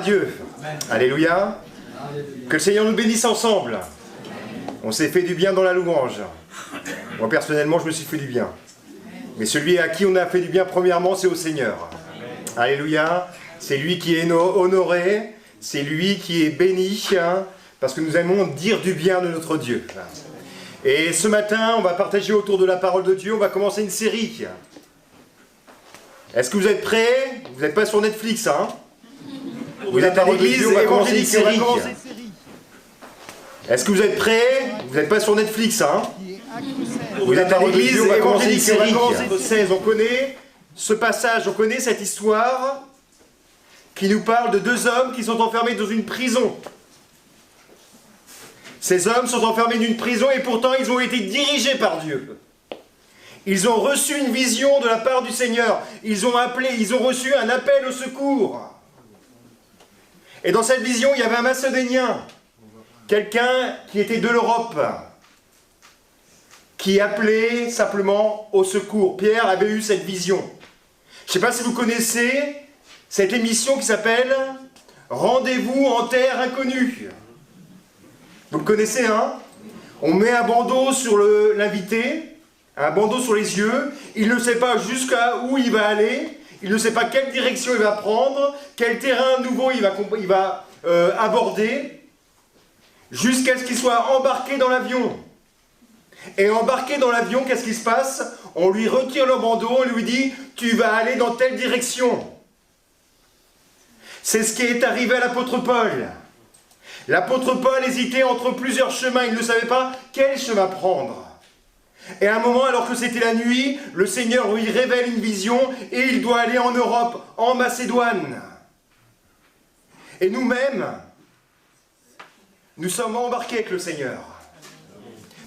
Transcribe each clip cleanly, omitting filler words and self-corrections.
à Dieu. Amen. Alléluia. Que le Seigneur nous bénisse ensemble. On s'est fait du bien dans la louange. Moi, personnellement, je me suis fait du bien. Mais celui à qui on a fait du bien, premièrement, c'est au Seigneur. Alléluia. C'est lui qui est honoré. C'est lui qui est béni. Parce que nous aimons dire du bien de notre Dieu. Et ce matin, on va partager autour de la parole de Dieu. On va commencer une série. Est-ce que vous êtes prêts? Vous n'êtes pas sur Netflix, hein? Vous êtes à l'église évangélique série. Est-ce que vous êtes prêts? Vous n'êtes pas sur Netflix, hein? Vous êtes à l'église évangélique série. On connaît ce passage, on connaît cette histoire qui nous parle de deux hommes qui sont enfermés dans une prison. Ces hommes sont enfermés dans une prison et pourtant ils ont été dirigés par Dieu. Ils ont reçu une vision de la part du Seigneur. Ils ont reçu un appel au secours. Et dans cette vision, il y avait un Macédonien, quelqu'un qui était de l'Europe, qui appelait simplement au secours. Pierre avait eu cette vision. Je ne sais pas si vous connaissez cette émission qui s'appelle « Rendez-vous en terre inconnue ». Vous le connaissez, hein? On met un bandeau sur l'invité, un bandeau sur les yeux, il ne sait pas jusqu'à où il va aller, il ne sait pas quelle direction il va prendre, quel terrain nouveau il va aborder, jusqu'à ce qu'il soit embarqué dans l'avion. Et embarqué dans l'avion, qu'est-ce qui se passe? On lui retire le bandeau, on lui dit « tu vas aller dans telle direction ». C'est ce qui est arrivé à l'apôtre Paul. L'apôtre Paul hésitait entre plusieurs chemins, il ne savait pas quel chemin prendre. Et à un moment, alors que c'était la nuit, le Seigneur lui révèle une vision et il doit aller en Europe, en Macédoine. Et nous-mêmes, nous sommes embarqués avec le Seigneur.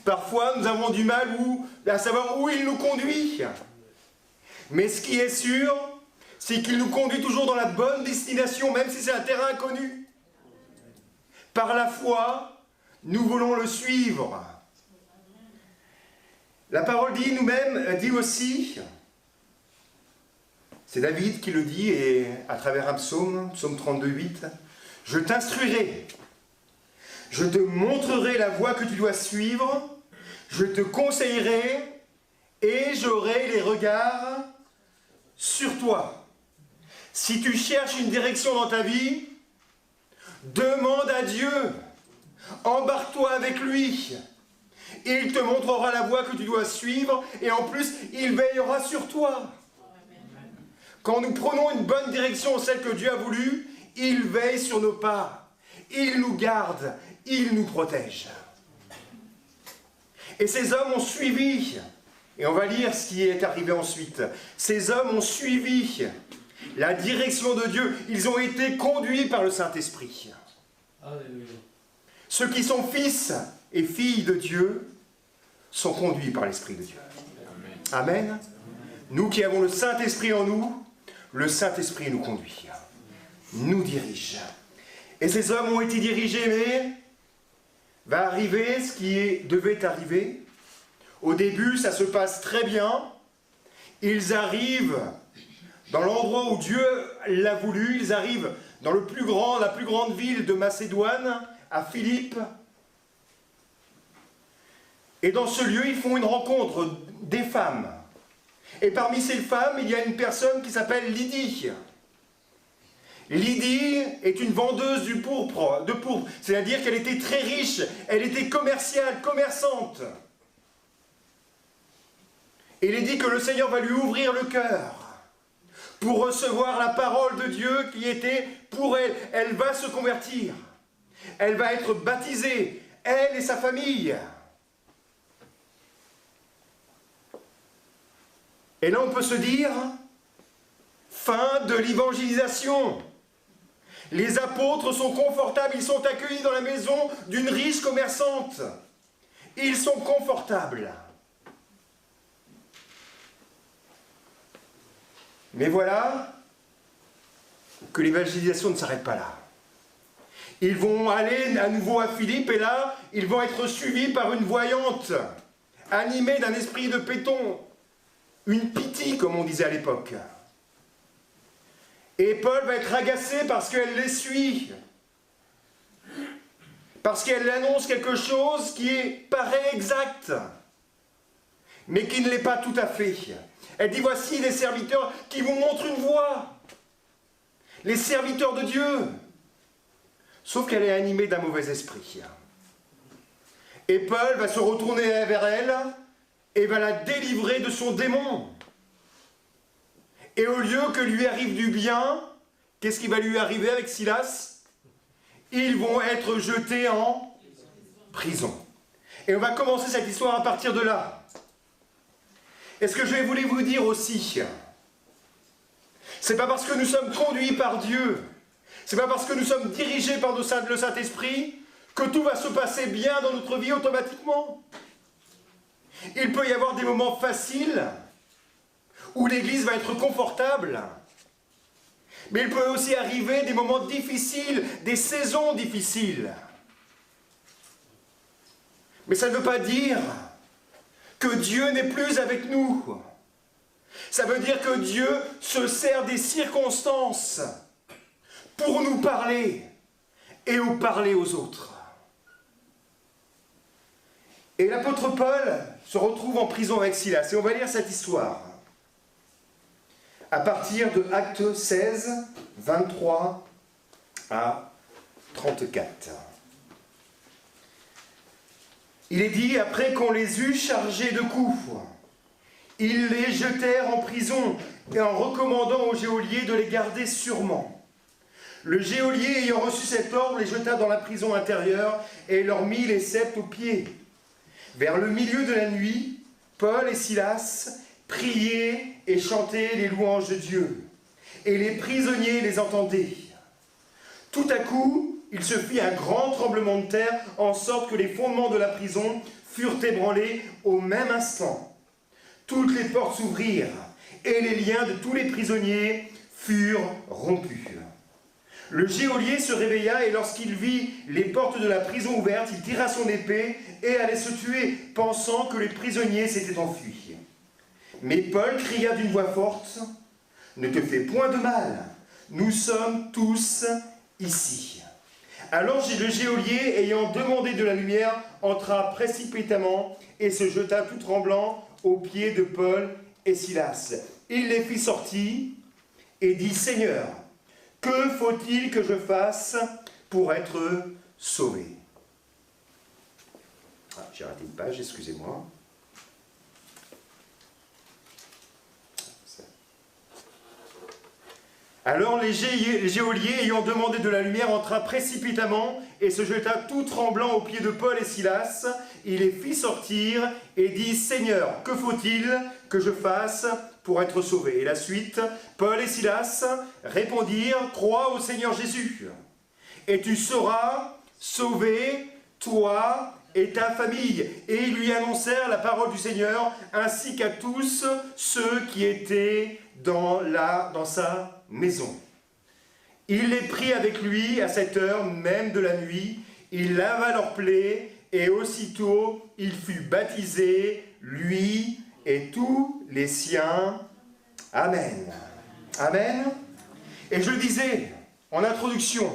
Parfois, nous avons du mal à savoir où il nous conduit. Mais ce qui est sûr, c'est qu'il nous conduit toujours dans la bonne destination, même si c'est un terrain inconnu. Par la foi, nous voulons le suivre. La parole dit nous-mêmes, dit aussi, c'est David qui le dit, et à travers un psaume 32, 8, « Je t'instruirai, je te montrerai la voie que tu dois suivre, je te conseillerai, et j'aurai les regards sur toi. » Si tu cherches une direction dans ta vie, demande à Dieu, embarque-toi avec lui. Il te montrera la voie que tu dois suivre et en plus, il veillera sur toi. Quand nous prenons une bonne direction, celle que Dieu a voulu, il veille sur nos pas. Il nous garde, il nous protège. Et ces hommes ont suivi, et on va lire ce qui est arrivé ensuite. Ces hommes ont suivi la direction de Dieu. Ils ont été conduits par le Saint-Esprit. Alléluia. Ceux qui sont fils et filles de Dieu sont conduits par l'Esprit de Dieu. Amen. Amen. Nous qui avons le Saint-Esprit en nous, le Saint-Esprit nous conduit, nous dirige. Et ces hommes ont été dirigés, mais va arriver ce qui devait arriver. Au début, ça se passe très bien. Ils arrivent dans l'endroit où Dieu l'a voulu. Ils arrivent dans la plus grande ville de Macédoine, à Philippe. Et dans ce lieu, ils font une rencontre des femmes. Et parmi ces femmes, il y a une personne qui s'appelle Lydie. Lydie est une vendeuse de pourpre. C'est-à-dire qu'elle était très riche. Elle était commerçante. Et il est dit que le Seigneur va lui ouvrir le cœur pour recevoir la parole de Dieu qui était pour elle. Elle va se convertir. Elle va être baptisée, elle et sa famille. Et là, on peut se dire, fin de l'évangélisation. Les apôtres sont confortables, ils sont accueillis dans la maison d'une riche commerçante. Ils sont confortables. Mais voilà que l'évangélisation ne s'arrête pas là. Ils vont aller à nouveau à Philippe et là, ils vont être suivis par une voyante, animée d'un esprit de péton, une pitié comme on disait à l'époque. Et Paul va être agacé parce qu'elle les suit. Parce qu'elle annonce quelque chose qui paraît exact, mais qui ne l'est pas tout à fait. Elle dit, voici les serviteurs qui vous montrent une voie. Les serviteurs de Dieu. Sauf qu'elle est animée d'un mauvais esprit. Et Paul va se retourner vers elle et va la délivrer de son démon. Et au lieu que lui arrive du bien, qu'est-ce qui va lui arriver avec Silas? Ils vont être jetés en prison. Et on va commencer cette histoire à partir de là. Et ce que je voulais vous dire aussi, c'est pas parce que nous sommes conduits par Dieu, c'est pas parce que nous sommes dirigés par le Saint-Esprit que tout va se passer bien dans notre vie automatiquement. Il peut y avoir des moments faciles où l'Église va être confortable. Mais il peut aussi arriver des moments difficiles, des saisons difficiles. Mais ça ne veut pas dire que Dieu n'est plus avec nous. Ça veut dire que Dieu se sert des circonstances pour nous parler et parler aux autres. Et l'apôtre Paul se retrouve en prison avec Silas. Et on va lire cette histoire à partir de Actes 16, 23 à 34. Il est dit, après qu'on les eut chargés de coups, ils les jetèrent en prison, et en recommandant au geôlier de les garder sûrement. Le geôlier, ayant reçu cet ordre, les jeta dans la prison intérieure, et leur mit les sceptres aux pieds. Vers le milieu de la nuit, Paul et Silas priaient et chantaient les louanges de Dieu, et les prisonniers les entendaient. Tout à coup, il se fit un grand tremblement de terre, en sorte que les fondements de la prison furent ébranlés au même instant. Toutes les portes s'ouvrirent, et les liens de tous les prisonniers furent rompus. Le geôlier se réveilla, et lorsqu'il vit les portes de la prison ouvertes, il tira son épée et allait se tuer, pensant que les prisonniers s'étaient enfuis. Mais Paul cria d'une voix forte, « Ne te fais point de mal, nous sommes tous ici. » Alors le geôlier, ayant demandé de la lumière, entra précipitamment et se jeta tout tremblant aux pieds de Paul et Silas. Il les fit sortir et dit, « Seigneur, que faut-il que je fasse pour être sauvé ?» J'ai raté une page, excusez-moi. Alors les geôliers, ayant demandé de la lumière, entra précipitamment et se jeta tout tremblant aux pieds de Paul et Silas. Il les fit sortir et dit, « Seigneur, que faut-il que je fasse pour être sauvé ?» Et la suite, Paul et Silas répondirent, « Crois au Seigneur Jésus, et tu seras sauvé, toi et ta famille. » Et ils lui annoncèrent la parole du Seigneur, ainsi qu'à tous ceux qui étaient dans sa maison. Il les prit avec lui à cette heure même de la nuit, il lava leurs plaies, et aussitôt il fut baptisé, lui et tous les siens. Amen. Amen. Et je le disais en introduction,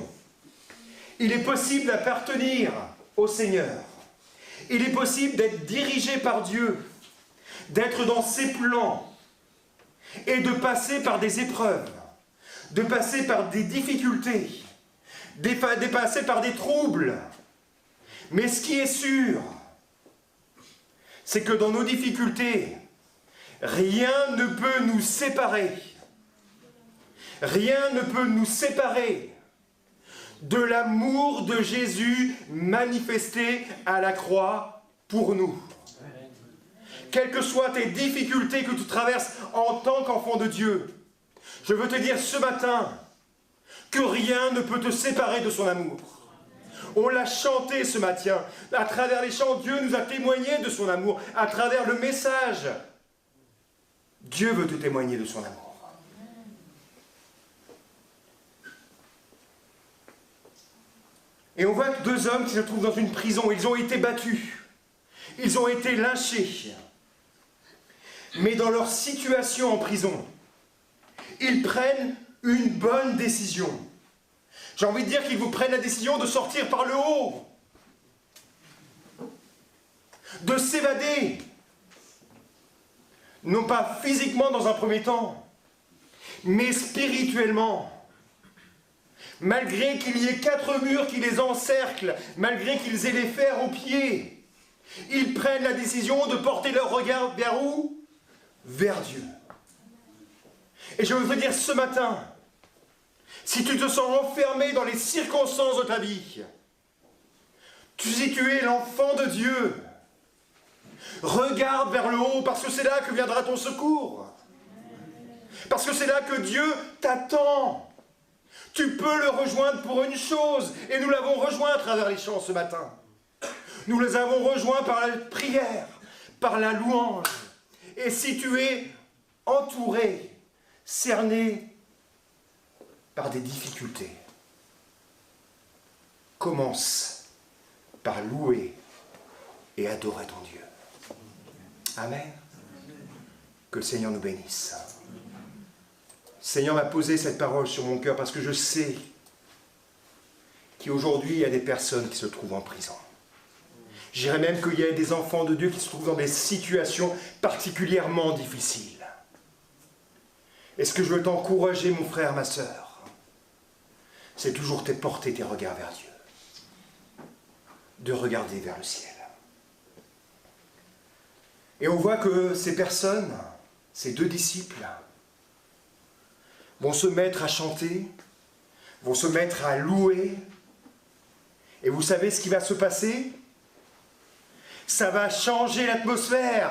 il est possible d'appartenir au Seigneur. Il est possible d'être dirigé par Dieu, d'être dans ses plans, et de passer par des épreuves, de passer par des difficultés, de passer par des troubles. Mais ce qui est sûr, c'est que dans nos difficultés, rien ne peut nous séparer. Rien ne peut nous séparer de l'amour de Jésus manifesté à la croix pour nous. Quelles que soient tes difficultés que tu traverses en tant qu'enfant de Dieu, je veux te dire ce matin que rien ne peut te séparer de son amour. On l'a chanté ce matin. À travers les chants, Dieu nous a témoigné de son amour. À travers le message, Dieu veut te témoigner de son amour. Et on voit deux hommes qui se trouvent dans une prison. Ils ont été battus. Ils ont été lynchés. Mais dans leur situation en prison, ils prennent une bonne décision. J'ai envie de dire qu'ils vous prennent la décision de sortir par le haut, de s'évader, non pas physiquement dans un premier temps, mais spirituellement. Malgré qu'il y ait 4 murs qui les encerclent, malgré qu'ils aient les fers aux pieds, ils prennent la décision de porter leur regard vers où? Vers Dieu. Et je veux te dire ce matin, si tu te sens enfermé dans les circonstances de ta vie, si tu es l'enfant de Dieu, regarde vers le haut, parce que c'est là que viendra ton secours. Parce que c'est là que Dieu t'attend. Tu peux le rejoindre pour une chose, et nous l'avons rejoint à travers les chants ce matin. Nous les avons rejoints par la prière, par la louange. Et si tu es entouré, cerné par des difficultés, commence par louer et adorer ton Dieu. Amen. Que le Seigneur nous bénisse. Le Seigneur m'a posé cette parole sur mon cœur parce que je sais qu'aujourd'hui, il y a des personnes qui se trouvent en prison. Je dirais même qu'il y a des enfants de Dieu qui se trouvent dans des situations particulièrement difficiles. Est-ce que je veux t'encourager, mon frère, ma sœur? C'est toujours porter tes regards vers Dieu. De regarder vers le ciel. Et on voit que ces personnes, ces 2 disciples, vont se mettre à chanter, vont se mettre à louer. Et vous savez ce qui va se passer? Ça va changer l'atmosphère.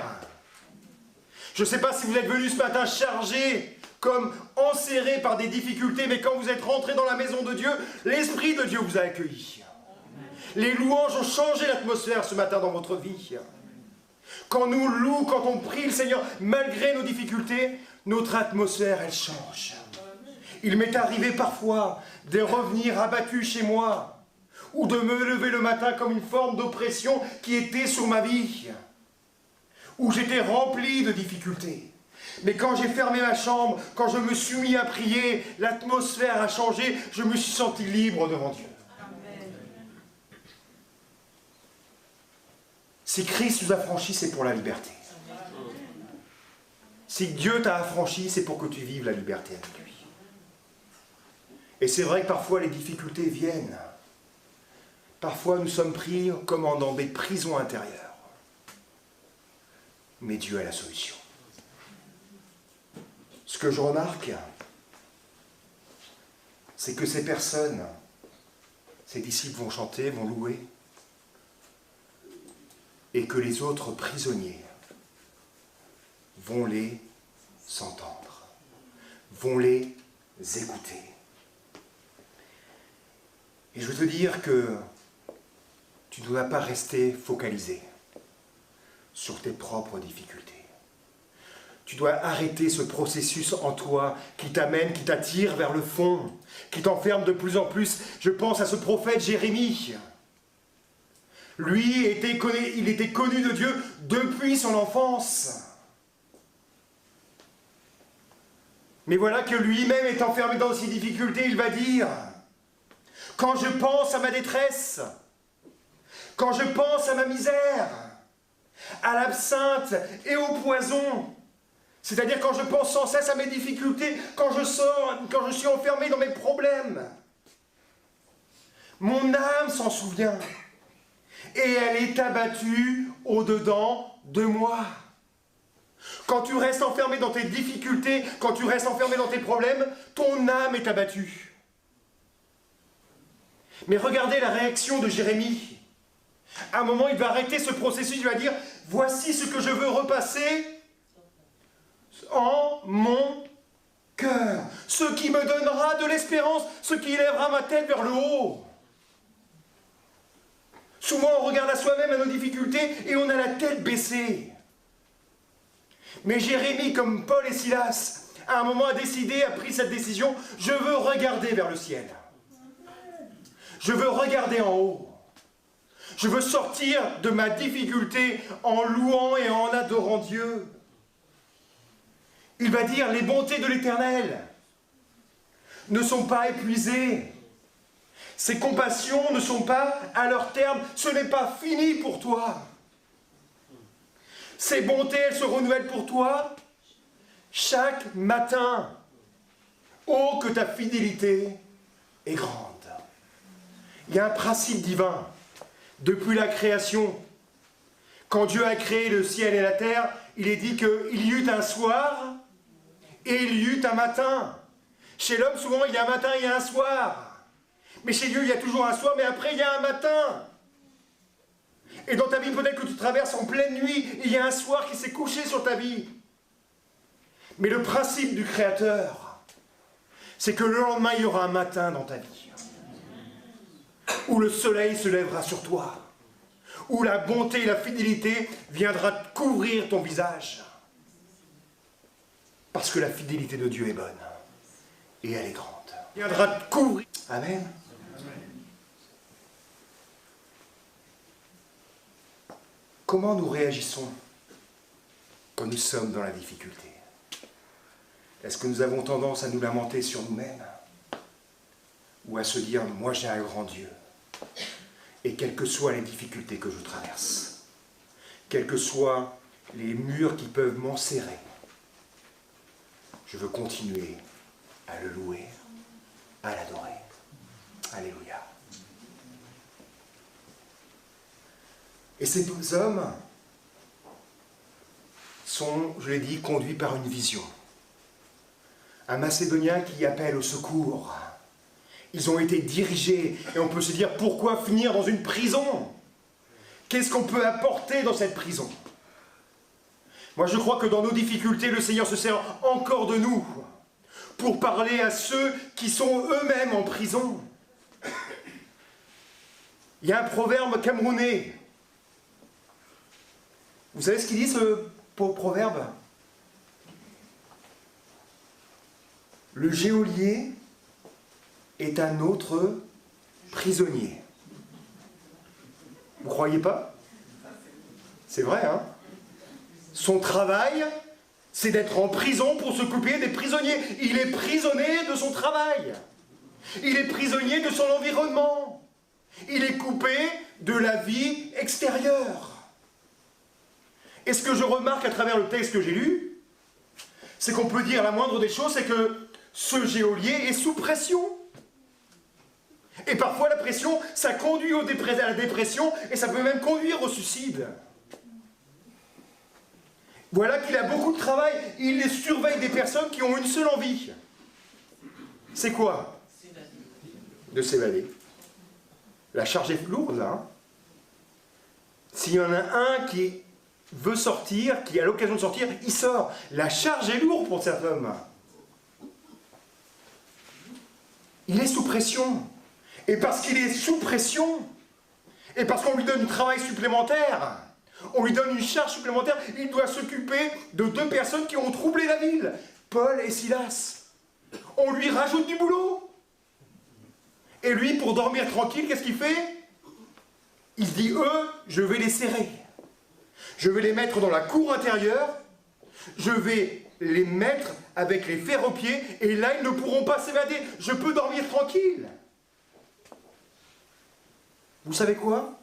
Je ne sais pas si vous êtes venus ce matin chargés, comme enserrés par des difficultés, mais quand vous êtes rentrés dans la maison de Dieu, l'Esprit de Dieu vous a accueillis. Les louanges ont changé l'atmosphère ce matin dans votre vie. Quand nous louons, quand on prie le Seigneur, malgré nos difficultés, notre atmosphère, elle change. Il m'est arrivé parfois de revenir abattu chez moi, ou de me lever le matin comme une forme d'oppression qui était sur ma vie, où j'étais rempli de difficultés. Mais quand j'ai fermé ma chambre, quand je me suis mis à prier, l'atmosphère a changé, je me suis senti libre devant Dieu. Amen. Si Christ nous a franchis, c'est pour la liberté. Si Dieu t'a affranchi, c'est pour que tu vives la liberté avec lui. Et c'est vrai que parfois les difficultés viennent. Parfois nous sommes pris comme dans des prisons intérieures. Mais Dieu a la solution. Ce que je remarque, c'est que ces personnes, ces disciples vont chanter, vont louer, et que les autres prisonniers vont les entendre, vont les écouter. Et je veux te dire que tu ne dois pas rester focalisé sur tes propres difficultés. Tu dois arrêter ce processus en toi qui t'amène, qui t'attire vers le fond, qui t'enferme de plus en plus. Je pense à ce prophète Jérémie. Lui, il était connu de Dieu depuis son enfance. Mais voilà que lui-même est enfermé dans ses difficultés, il va dire: quand je pense à ma détresse, quand je pense à ma misère, à l'absinthe et au poison, c'est-à-dire quand je pense sans cesse à mes difficultés, quand je suis enfermé dans mes problèmes, mon âme s'en souvient et elle est abattue au-dedans de moi. Quand tu restes enfermé dans tes difficultés, quand tu restes enfermé dans tes problèmes, ton âme est abattue. Mais regardez la réaction de Jérémie. À un moment, il va arrêter ce processus, il va dire: voici ce que je veux repasser en mon cœur, ce qui me donnera de l'espérance, ce qui élèvera ma tête vers le haut. Souvent, on regarde à soi-même, à nos difficultés, et on a la tête baissée. Mais Jérémie, comme Paul et Silas, à un moment a pris cette décision: je veux regarder vers le ciel. Je veux regarder en haut. Je veux sortir de ma difficulté en louant et en adorant Dieu. Il va dire les bontés de l'Éternel. ne sont pas épuisées. Ses compassions ne sont pas à leur terme. Ce n'est pas fini pour toi. Ses bontés, elles se renouvellent pour toi chaque matin. Oh, que ta fidélité est grande. Il y a un principe divin. Depuis la création, quand Dieu a créé le ciel et la terre, il est dit qu'il y eut un soir et il y eut un matin. Chez l'homme, souvent, il y a un matin et il y a un soir. Mais chez Dieu, il y a toujours un soir, mais après, il y a un matin. Et dans ta vie, peut-être que tu traverses en pleine nuit, il y a un soir qui s'est couché sur ta vie. Mais le principe du Créateur, c'est que le lendemain, il y aura un matin dans ta vie, où le soleil se lèvera sur toi, où la bonté et la fidélité viendra te couvrir ton visage. Parce que la fidélité de Dieu est bonne, et elle est grande. Viendra te couvrir. Amen. Comment nous réagissons quand nous sommes dans la difficulté? Est-ce que nous avons tendance à nous lamenter sur nous-mêmes? Ou à se dire, moi j'ai un grand Dieu, et quelles que soient les difficultés que je traverse, quels que soient les murs qui peuvent m'enserrer, je veux continuer à le louer, à l'adorer. Alléluia. Et ces hommes sont, je l'ai dit, conduits par une vision. Un Macédonien qui appelle au secours. Ils ont été dirigés, et on peut se dire, pourquoi finir dans une prison? Qu'est-ce qu'on peut apporter dans cette prison? Moi, je crois que dans nos difficultés, le Seigneur se sert encore de nous pour parler à ceux qui sont eux-mêmes en prison. Il y a un proverbe camerounais. Vous savez ce qu'il dit, ce proverbe? Le geôlier est un autre prisonnier. Vous croyez pas? C'est vrai, hein? Son travail, c'est d'être en prison pour s'occuper des prisonniers. Il est prisonnier de son travail. Il est prisonnier de son environnement. Il est coupé de la vie extérieure. Et ce que je remarque à travers le texte que j'ai lu, c'est qu'on peut dire la moindre des choses, c'est que ce geôlier est sous pression. Et parfois la pression, ça conduit à la dépression, et ça peut même conduire au suicide. Voilà qu'il a beaucoup de travail, il surveille des personnes qui ont une seule envie. C'est quoi? De s'évader. La charge est lourde, là. Hein. S'il y en a un qui veut sortir, qui a l'occasion de sortir, il sort. La charge est lourde pour cet homme. Il est sous pression. Et parce qu'il est sous pression, et parce qu'on lui donne un travail supplémentaire, on lui donne une charge supplémentaire, il doit s'occuper de deux personnes qui ont troublé la ville, Paul et Silas. On lui rajoute du boulot. Et lui, pour dormir tranquille, qu'est-ce qu'il fait? Il se dit, eux, je vais les serrer. Je vais les mettre dans la cour intérieure, je vais les mettre avec les fers aux pieds, et là, ils ne pourront pas s'évader. Je peux dormir tranquille. Vous savez quoi?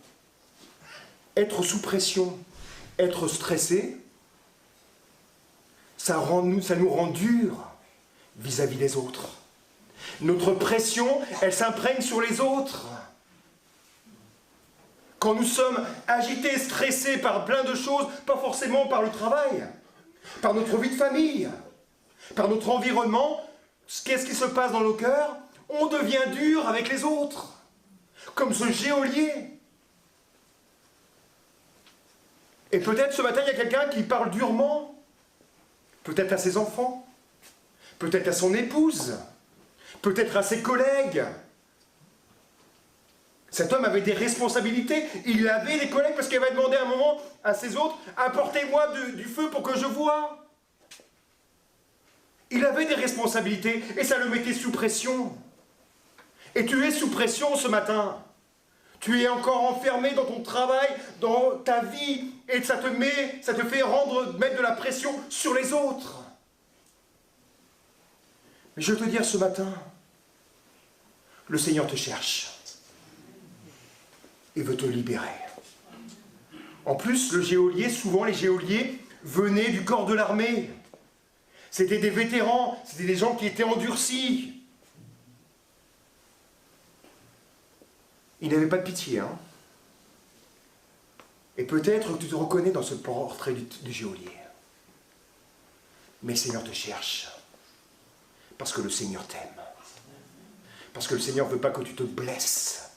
Être sous pression, être stressé, ça nous rend durs vis-à-vis des autres. Notre pression, elle s'imprègne sur les autres. Quand nous sommes agités, stressés par plein de choses, pas forcément par le travail, par notre vie de famille, par notre environnement, qu'est-ce qui se passe dans nos cœurs? On devient dur avec les autres, comme ce geôlier. Et peut-être ce matin, il y a quelqu'un qui parle durement, peut-être à ses enfants, peut-être à son épouse, peut-être à ses collègues. Cet homme avait des responsabilités, il avait des collègues parce qu'il avait demandé à un moment à ses autres, apportez-moi du feu pour que je voie. Il avait des responsabilités et ça le mettait sous pression. Et tu es sous pression ce matin. Tu es encore enfermé dans ton travail, dans ta vie, et ça te fait mettre de la pression sur les autres. Mais je veux te dire ce matin, Le Seigneur te cherche et veut te libérer. En plus, le geôlier, souvent les geôliers venaient du corps de l'armée. C'était des vétérans, c'était des gens qui étaient endurcis. Ils n'avaient pas de pitié, hein. Et peut-être que tu te reconnais dans ce portrait du geôlier. Mais le Seigneur te cherche. Parce que le Seigneur t'aime. Parce que le Seigneur ne veut pas que tu te blesses.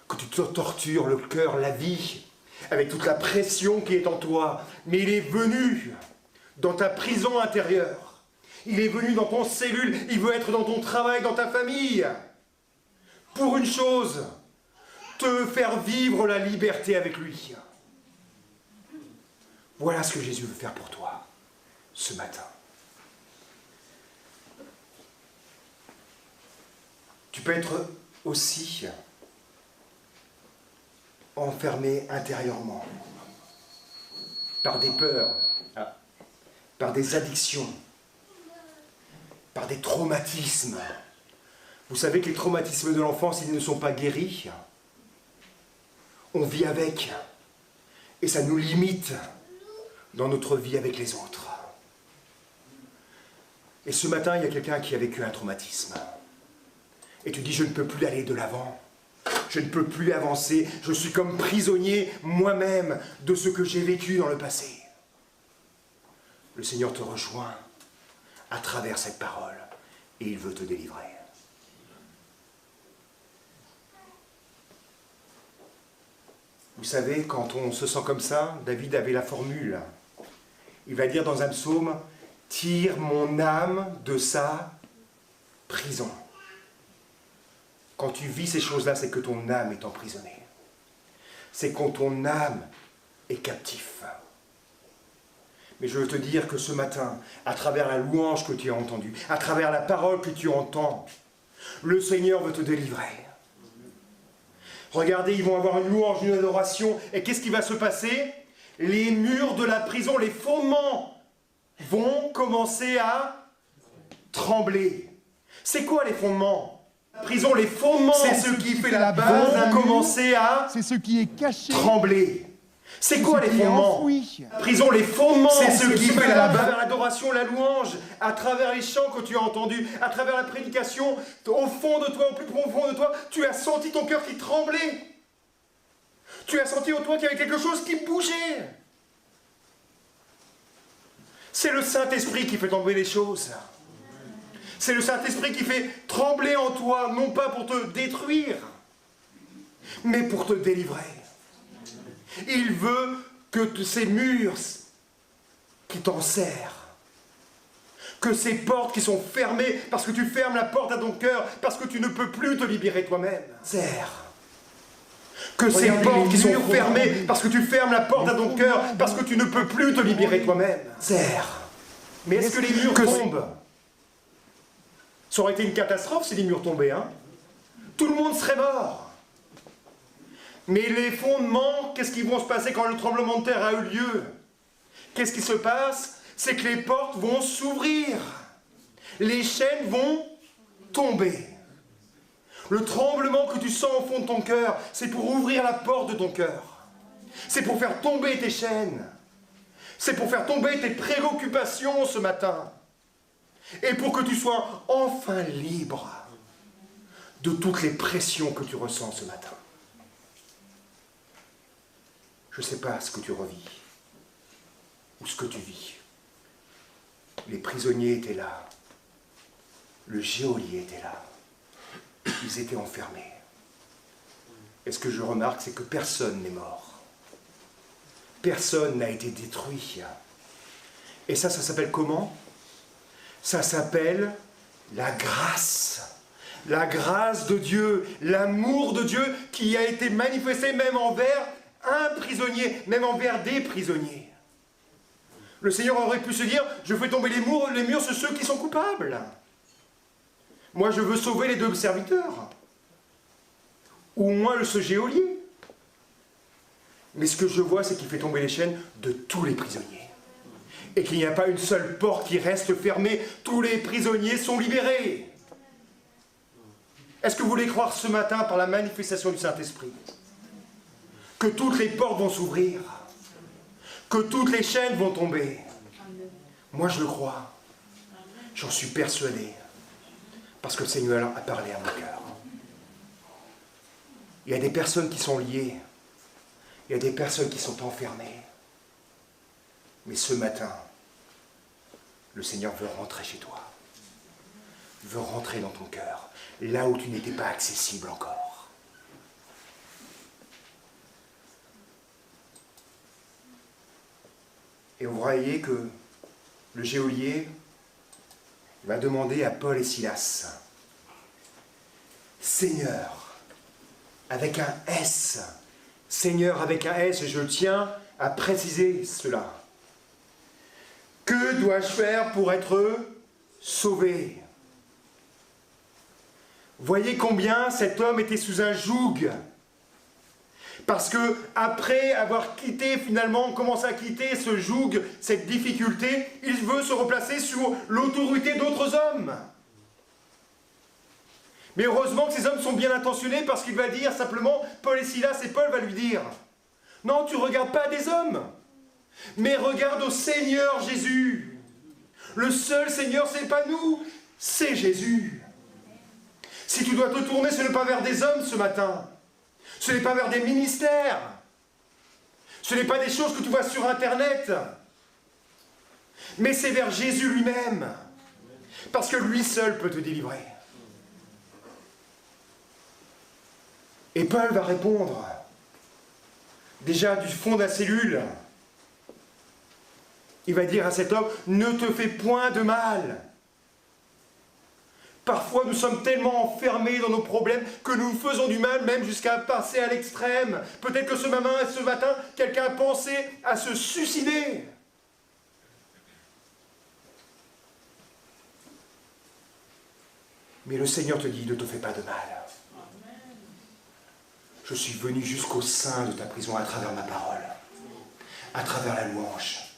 Que tu te tortures le cœur, la vie, avec toute la pression qui est en toi. Mais il est venu dans ta prison intérieure. Il est venu dans ton cellule. Il veut être dans ton travail, dans ta famille. Pour une chose, te faire vivre la liberté avec lui. Voilà ce que Jésus veut faire pour toi, ce matin. Tu peux être aussi enfermé intérieurement par des peurs, par des addictions, par des traumatismes. Vous savez que les traumatismes de l'enfance, ils ne sont pas guéris. On vit avec, et ça nous limite dans notre vie avec les autres. Et ce matin, il y a quelqu'un qui a vécu un traumatisme. Et tu dis, je ne peux plus aller de l'avant. Je ne peux plus avancer. Je suis comme prisonnier moi-même de ce que j'ai vécu dans le passé. Le Seigneur te rejoint à travers cette parole et il veut te délivrer. Vous savez, quand on se sent comme ça, David avait la formule. Il va dire dans un psaume, « Tire mon âme de sa prison ». Quand tu vis ces choses-là, c'est que ton âme est emprisonnée. C'est quand ton âme est captif. Mais je veux te dire que ce matin, à travers la louange que tu as entendue, à travers la parole que tu entends, le Seigneur veut te délivrer. Regardez, ils vont avoir une louange, une adoration, et qu'est-ce qui va se passer? Les murs de la prison, les fondements vont commencer à trembler. C'est quoi les fondements? La prison, les fondements, c'est ce qui fait la base, vont commencer à c'est ce qui est caché, trembler. C'est quoi les fondements? La prison, les fondements, c'est ce qui fait la base. À travers l'adoration, la louange, à travers les chants que tu as entendus, à travers la prédication, au fond de toi, au plus profond de toi, tu as senti ton cœur qui tremblait. Tu as senti en toi qu'il y avait quelque chose qui bougeait. C'est le Saint-Esprit qui fait tomber les choses. C'est le Saint-Esprit qui fait trembler en toi, non pas pour te détruire, mais pour te délivrer. Il veut que ces murs qui t'enserrent, que ces portes qui sont fermées, parce que tu fermes la porte à ton cœur, parce que tu ne peux plus te libérer toi-même, que ces portes qui sont fermées, parce que tu fermes la porte à ton cœur, parce que tu ne peux plus te libérer toi-même, Mais est-ce que les murs tombent? Ça aurait été une catastrophe si les murs tombaient, hein? Tout le monde serait mort. Mais les fondements, qu'est-ce qui va se passer quand le tremblement de terre a eu lieu? Qu'est-ce qui se passe? C'est que les portes vont s'ouvrir. Les chaînes vont tomber. Le tremblement que tu sens au fond de ton cœur, c'est pour ouvrir la porte de ton cœur. C'est pour faire tomber tes chaînes. C'est pour faire tomber tes préoccupations ce matin. Et pour que tu sois enfin libre de toutes les pressions que tu ressens ce matin. Je ne sais pas ce que tu revis ou ce que tu vis. Les prisonniers étaient là. Le geôlier était là. Ils étaient enfermés. Et ce que je remarque, c'est que personne n'est mort. Personne n'a été détruit. Et ça s'appelle comment? Ça s'appelle la grâce. La grâce de Dieu, l'amour de Dieu qui a été manifesté même envers un prisonnier, même envers des prisonniers. Le Seigneur aurait pu se dire, je fais tomber les murs sur ceux qui sont coupables. Moi, je veux sauver les deux serviteurs. Ou moins ce geôlier. Mais ce que je vois, c'est qu'il fait tomber les chaînes de tous les prisonniers. Et qu'il n'y a pas une seule porte qui reste fermée. Tous les prisonniers sont libérés. Est-ce que vous voulez croire ce matin par la manifestation du Saint-Esprit que toutes les portes vont s'ouvrir, que toutes les chaînes vont tomber? Moi je le crois, j'en suis persuadé, parce que le Seigneur a parlé à mon cœur. Il y a des personnes qui sont liées, il y a des personnes qui sont enfermées. Mais ce matin, le Seigneur veut rentrer chez toi, veut rentrer dans ton cœur, là où tu n'étais pas accessible encore. Et vous voyez que le geôlier va demander à Paul et Silas, Seigneur, avec un S, Seigneur avec un S, je tiens à préciser cela. Que dois-je faire pour être sauvé? Voyez combien cet homme était sous un joug. Parce que après avoir quitté, finalement, commencé à quitter ce joug, cette difficulté, il veut se replacer sur l'autorité d'autres hommes. Mais heureusement que ces hommes sont bien intentionnés parce qu'il va dire simplement, Paul et Silas, et Paul va lui dire, non, tu ne regardes pas des hommes, mais regarde au Seigneur Jésus. Le seul Seigneur, ce n'est pas nous, c'est Jésus. Si tu dois te tourner, ce n'est pas vers des hommes ce matin. Ce n'est pas vers des ministères. Ce n'est pas des choses que tu vois sur Internet. Mais c'est vers Jésus lui-même. Parce que lui seul peut te délivrer. Et Paul va répondre, déjà du fond de la cellule, il va dire à cet homme, ne te fais point de mal. Parfois, nous sommes tellement enfermés dans nos problèmes que nous nous faisons du mal, même jusqu'à passer à l'extrême. Peut-être que ce matin, quelqu'un a pensé à se suicider. Mais le Seigneur te dit, ne te fais pas de mal. Je suis venu jusqu'au sein de ta prison à travers ma parole, à travers la louange,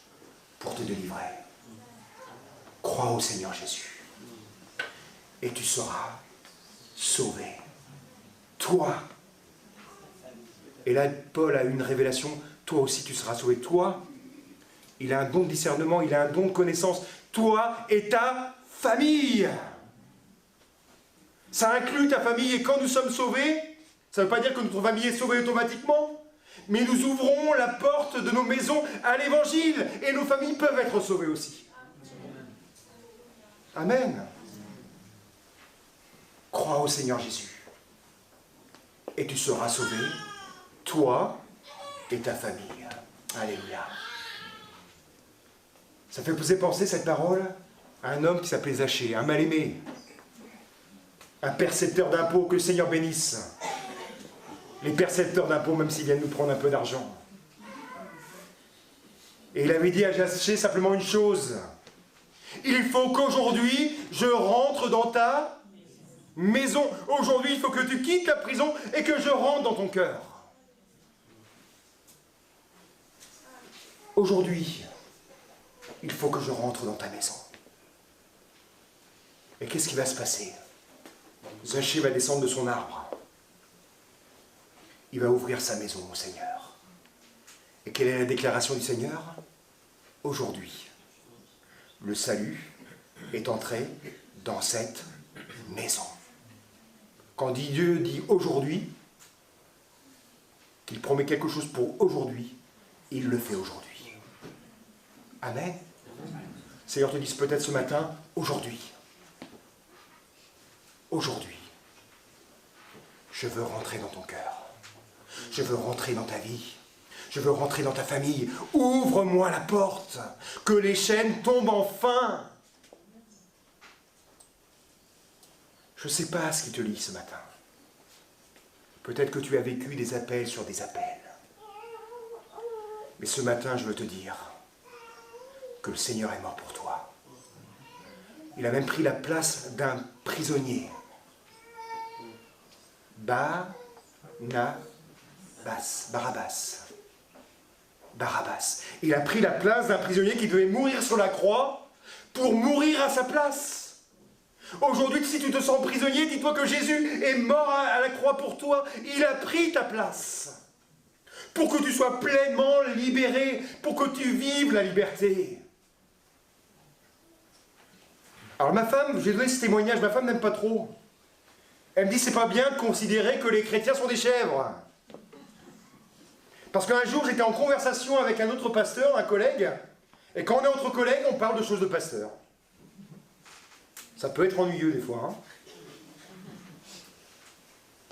pour te délivrer. Crois au Seigneur Jésus. Et tu seras sauvé. Toi. Et là, Paul a eu une révélation. Toi aussi, tu seras sauvé. Toi, il a un don de discernement, il a un don de connaissance. Toi et ta famille. Ça inclut ta famille. Et quand nous sommes sauvés, ça ne veut pas dire que notre famille est sauvée automatiquement. Mais nous ouvrons la porte de nos maisons à l'évangile. Et nos familles peuvent être sauvées aussi. Amen. Crois au Seigneur Jésus. Et tu seras sauvé, toi et ta famille. Alléluia. Ça fait poser penser cette parole à un homme qui s'appelait Zachée, un mal-aimé, un percepteur d'impôts, que le Seigneur bénisse. Les percepteurs d'impôts, même s'ils viennent nous prendre un peu d'argent. Et il avait dit à Zachée simplement une chose. Il faut qu'aujourd'hui, je rentre dans ta maison. Aujourd'hui, il faut que tu quittes la prison et que je rentre dans ton cœur. Aujourd'hui, il faut que je rentre dans ta maison. Et qu'est-ce qui va se passer? Zachée va descendre de son arbre. Il va ouvrir sa maison au Seigneur. Et quelle est la déclaration du Seigneur? Aujourd'hui, le salut est entré dans cette maison. Quand Dieu dit aujourd'hui, qu'il promet quelque chose pour aujourd'hui, il le fait aujourd'hui. Amen. Le Seigneur te dit peut-être ce matin, aujourd'hui. Aujourd'hui. Je veux rentrer dans ton cœur. Je veux rentrer dans ta vie. Je veux rentrer dans ta famille. Ouvre-moi la porte. Que les chaînes tombent enfin. Je ne sais pas ce qui te lie ce matin. Peut-être que tu as vécu des appels sur des appels. Mais ce matin, je veux te dire que le Seigneur est mort pour toi. Il a même pris la place d'un prisonnier. Barabbas. Il a pris la place d'un prisonnier qui devait mourir sur la croix pour mourir à sa place. Aujourd'hui, si tu te sens prisonnier, dis-toi que Jésus est mort à la croix pour toi. Il a pris ta place. Pour que tu sois pleinement libéré, pour que tu vives la liberté. Alors ma femme, j'ai donné ce témoignage, ma femme n'aime pas trop. Elle me dit, c'est pas bien de considérer que les chrétiens sont des chèvres. Parce qu'un jour, j'étais en conversation avec un autre pasteur, un collègue, et quand on est entre collègues, on parle de choses de pasteur. Ça peut être ennuyeux des fois. Hein.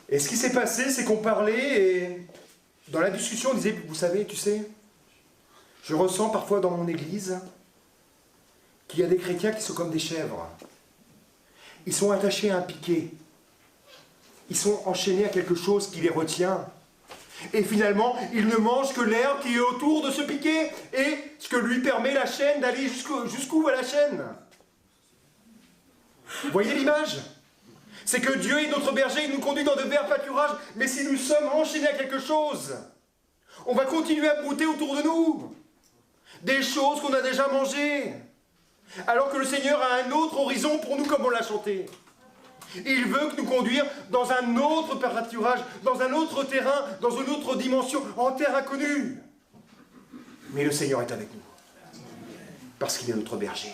Et ce qui s'est passé, c'est qu'on parlait, et dans la discussion, on disait, vous savez, tu sais, je ressens parfois dans mon église qu'il y a des chrétiens qui sont comme des chèvres. Ils sont attachés à un piquet. Ils sont enchaînés à quelque chose qui les retient. Et finalement, ils ne mangent que l'herbe qui est autour de ce piquet et ce que lui permet la chaîne d'aller jusqu'où va la chaîne. Vous voyez l'image? C'est que Dieu est notre berger, il nous conduit dans de verts pâturages, mais si nous sommes enchaînés à quelque chose, on va continuer à brouter autour de nous des choses qu'on a déjà mangées, alors que le Seigneur a un autre horizon pour nous comme on l'a chanté. Il veut nous conduire dans un autre pâturage, dans un autre terrain, dans une autre dimension, en terre inconnue. Mais le Seigneur est avec nous, parce qu'il est notre berger.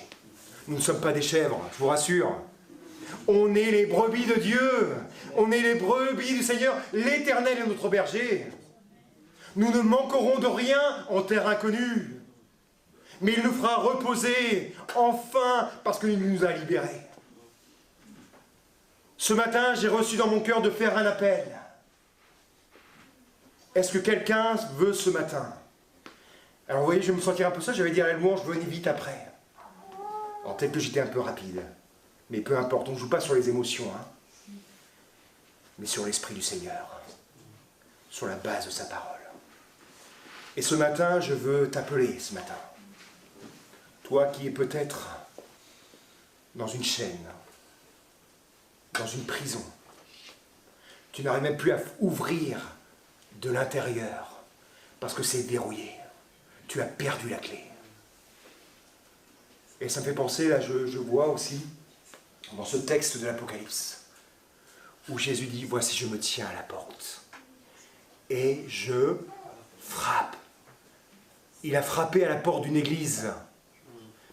Nous ne sommes pas des chèvres, je vous rassure. On est les brebis de Dieu, on est les brebis du Seigneur, l'Éternel est notre berger. Nous ne manquerons de rien en terre inconnue, mais il nous fera reposer, enfin, parce qu'il nous a libérés. Ce matin, j'ai reçu dans mon cœur de faire un appel. Est-ce que quelqu'un veut ce matin? Alors vous voyez, je vais me sentir un peu ça, j'allais dire la louange, venez vite après. Alors peut-être que j'étais un peu rapide, mais peu importe, on ne joue pas sur les émotions, hein, mais sur l'Esprit du Seigneur, sur la base de sa parole. Et ce matin, je veux t'appeler ce matin. Toi qui es peut-être dans une chaîne, dans une prison, tu n'arrives même plus à ouvrir de l'intérieur parce que c'est verrouillé. Tu as perdu la clé. Et ça me fait penser, là, je vois aussi, dans ce texte de l'Apocalypse, où Jésus dit, voici je me tiens à la porte, et je frappe. Il a frappé à la porte d'une église,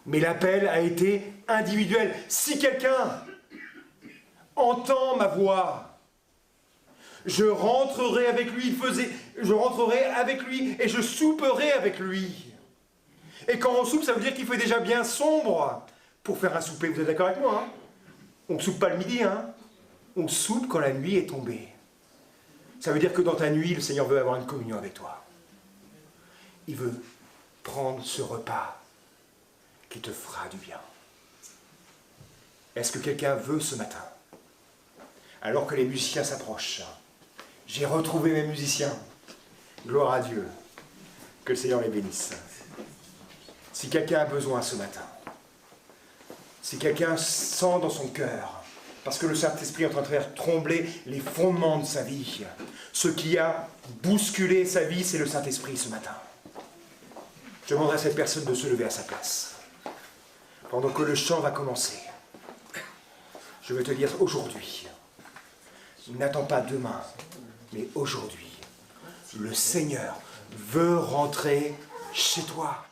mais l'appel a été individuel. Si quelqu'un entend ma voix, je rentrerai avec lui, je rentrerai avec lui et je souperai avec lui. Et quand on soupe, ça veut dire qu'il fait déjà bien sombre pour faire un souper. Vous êtes d'accord avec moi, hein? On ne soupe pas le midi, hein? On soupe quand la nuit est tombée. Ça veut dire que dans ta nuit, le Seigneur veut avoir une communion avec toi. Il veut prendre ce repas qui te fera du bien. Est-ce que quelqu'un veut ce matin? Alors que les musiciens s'approchent, j'ai retrouvé mes musiciens. Gloire à Dieu. Que le Seigneur les bénisse. Si quelqu'un a besoin ce matin, si quelqu'un sent dans son cœur, parce que le Saint-Esprit est en train de faire trembler les fondements de sa vie, ce qui a bousculé sa vie, c'est le Saint-Esprit ce matin. Je demanderai à cette personne de se lever à sa place. Pendant que le chant va commencer, je vais te dire aujourd'hui, n'attends pas demain, mais aujourd'hui, le Seigneur veut rentrer chez toi.